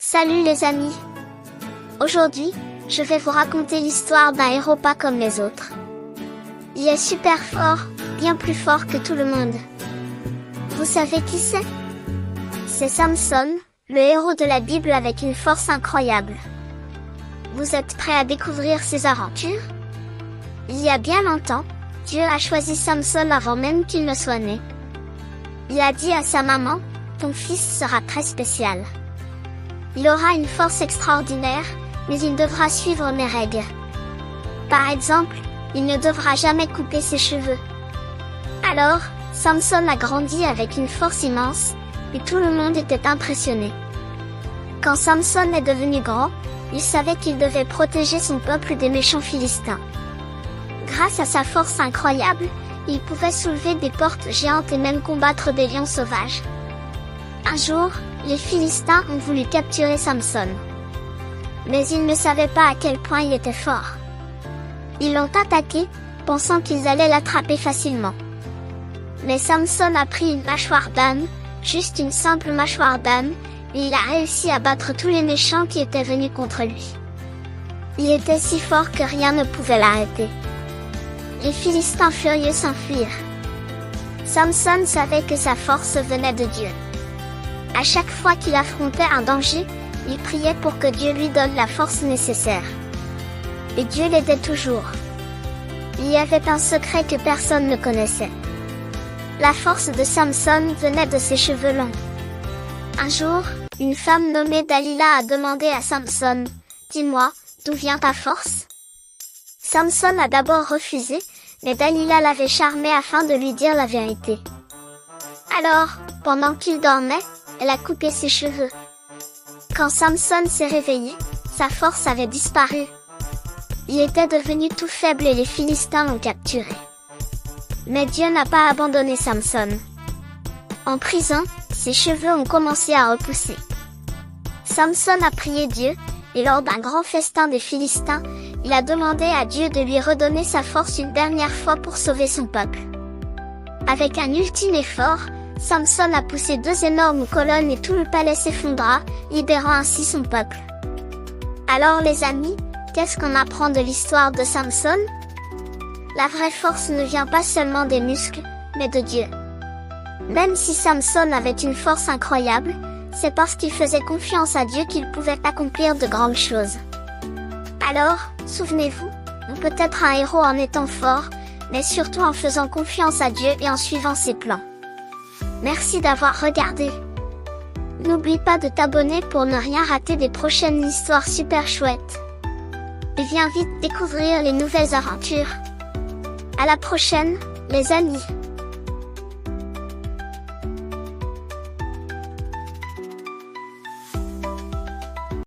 Salut les amis! Aujourd'hui, je vais vous raconter l'histoire d'un héros pas comme les autres. Il est super fort, bien plus fort que tout le monde. Vous savez qui c'est? C'est Samson, le héros de la Bible avec une force incroyable. Vous êtes prêts à découvrir ses aventures? Il y a bien longtemps, Dieu a choisi Samson avant même qu'il ne soit né. Il a dit à sa maman, « Ton fils sera très spécial. Il aura une force extraordinaire, mais il devra suivre mes règles. Par exemple, il ne devra jamais couper ses cheveux. » Alors, Samson a grandi avec une force immense, et tout le monde était impressionné. Quand Samson est devenu grand, il savait qu'il devait protéger son peuple des méchants Philistins. Grâce à sa force incroyable, il pouvait soulever des portes géantes et même combattre des lions sauvages. Un jour, les Philistins ont voulu capturer Samson. Mais ils ne savaient pas à quel point il était fort. Ils l'ont attaqué, pensant qu'ils allaient l'attraper facilement. Mais Samson a pris une mâchoire d'âne, juste une simple mâchoire d'âne, et il a réussi à battre tous les méchants qui étaient venus contre lui. Il était si fort que rien ne pouvait l'arrêter. Les Philistins furieux s'enfuirent. Samson savait que sa force venait de Dieu. À chaque fois qu'il affrontait un danger, il priait pour que Dieu lui donne la force nécessaire. Et Dieu l'aidait toujours. Il y avait un secret que personne ne connaissait. La force de Samson venait de ses cheveux longs. Un jour, une femme nommée Dalila a demandé à Samson, « Dis-moi, d'où vient ta force ?» Samson a d'abord refusé, mais Dalila l'avait charmé afin de lui dire la vérité. Alors, pendant qu'il dormait, elle a coupé ses cheveux. Quand Samson s'est réveillé, sa force avait disparu. Il était devenu tout faible et les Philistins l'ont capturé. Mais Dieu n'a pas abandonné Samson. En prison, ses cheveux ont commencé à repousser. Samson a prié Dieu, et lors d'un grand festin des Philistins, il a demandé à Dieu de lui redonner sa force une dernière fois pour sauver son peuple. Avec un ultime effort, Samson a poussé 2 énormes colonnes et tout le palais s'effondra, libérant ainsi son peuple. Alors les amis, qu'est-ce qu'on apprend de l'histoire de Samson? La vraie force ne vient pas seulement des muscles, mais de Dieu. Même si Samson avait une force incroyable, c'est parce qu'il faisait confiance à Dieu qu'il pouvait accomplir de grandes choses. Alors, souvenez-vous, on peut être un héros en étant fort, mais surtout en faisant confiance à Dieu et en suivant ses plans. Merci d'avoir regardé. N'oublie pas de t'abonner pour ne rien rater des prochaines histoires super chouettes. Et viens vite découvrir les nouvelles aventures. À la prochaine, les amis.